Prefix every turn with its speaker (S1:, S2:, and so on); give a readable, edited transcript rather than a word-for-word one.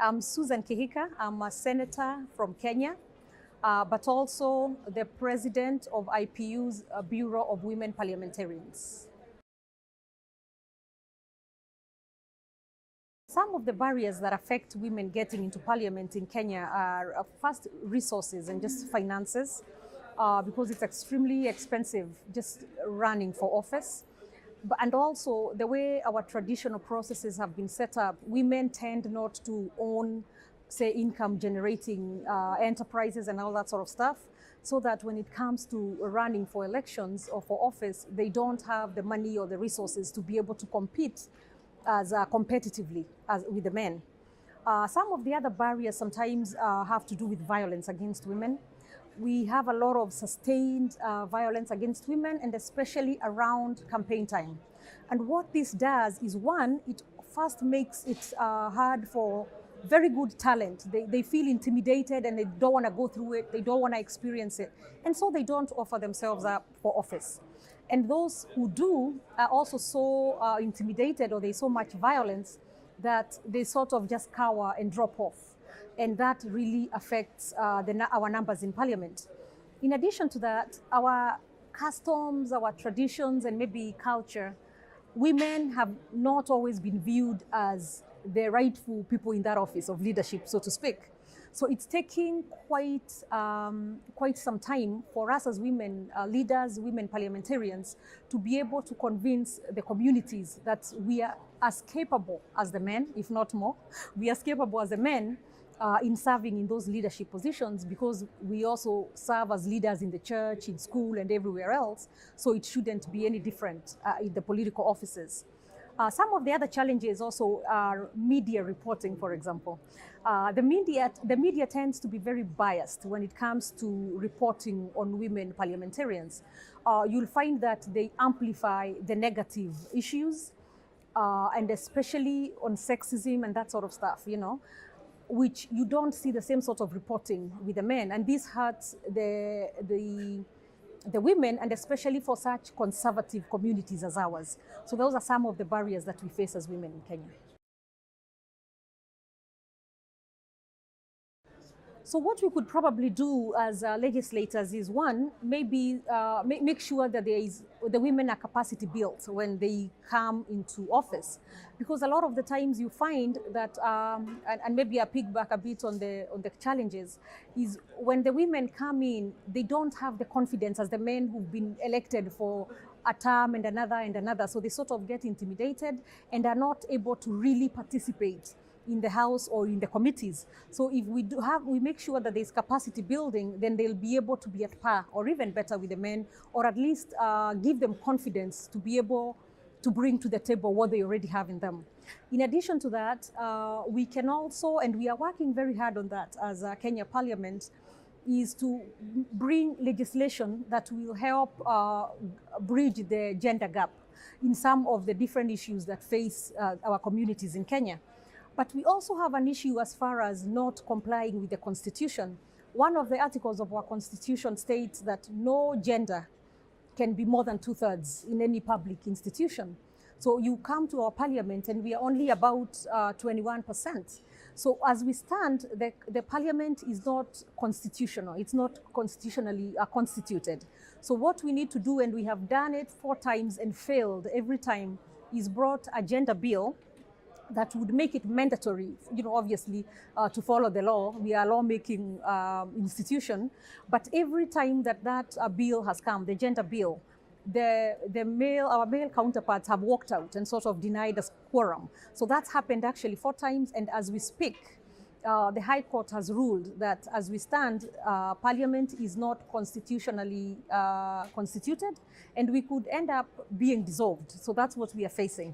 S1: I'm Susan Kihika. I'm a senator from Kenya, but also the president of IPU's Bureau of Women Parliamentarians. Some of the barriers that affect women getting into parliament in Kenya are first resources and just finances, because it's extremely expensive just running for office. And also the way our traditional processes have been set up, women tend not to own, say, income generating enterprises and all that sort of stuff, so that when it comes to running for elections or for office, they don't have the money or the resources to be able to compete as competitively as with the men. Some of the other barriers sometimes have to do with violence against women. We have a lot of sustained violence against women, and especially around campaign time. And what this does is, one, it first makes it hard for very good talent. They feel intimidated and they don't want to go through it, they don't want to experience it, and so they don't offer themselves up for office. And those who do are also so intimidated, or there's so much violence that they sort of just cower and drop off. And that really affects our numbers in parliament. In addition to that, our customs, our traditions, and maybe culture, women have not always been viewed as the rightful people in that office of leadership, so to speak. So it's taking quite some time for us as women leaders, women parliamentarians, to be able to convince the communities that we are as capable as the men, if not more. We are as capable as the men in serving in those leadership positions, because we also serve as leaders in the church, in school, and everywhere else. So it shouldn't be any different in the political offices. Some of the other challenges also are media reporting, for example. The media tends to be very biased when it comes to reporting on women parliamentarians. You'll find that they amplify the negative issues, and especially on sexism and that sort of stuff, which you don't see the same sort of reporting with the men. And this hurts the women, and especially for such conservative communities as ours. So those are some of the barriers that we face as women in Kenya. So what we could probably do as legislators is, one, maybe make sure that the women are capacity built when they come into office, because a lot of the times you find that, and maybe I pick back a bit on the challenges, is when the women come in, they don't have the confidence as the men who've been elected for a term and another, so they sort of get intimidated and are not able to really participate in the House or in the committees. So if we make sure that there's capacity building, then they'll be able to be at par or even better with the men, or at least give them confidence to be able to bring to the table what they already have in them. In addition to that, we can also, and we are working very hard on that as Kenya Parliament, is to bring legislation that will help bridge the gender gap in some of the different issues that face our communities in Kenya. But we also have an issue as far as not complying with the Constitution. One of the articles of our Constitution states that no gender can be more than 2/3 in any public institution. So you come to our parliament and we are only about 21%. So as we stand, the parliament is not constitutional. It's not constitutionally constituted. So what we need to do, and we have done it 4 times and failed every time, is brought a gender bill that would make it mandatory, obviously, to follow the law. We are a lawmaking institution, but every time that bill has come, the gender bill, our male counterparts have walked out and sort of denied us quorum. So that's happened actually 4 times, and as we speak, the High Court has ruled that as we stand, Parliament is not constitutionally constituted, and we could end up being dissolved. So that's what we are facing.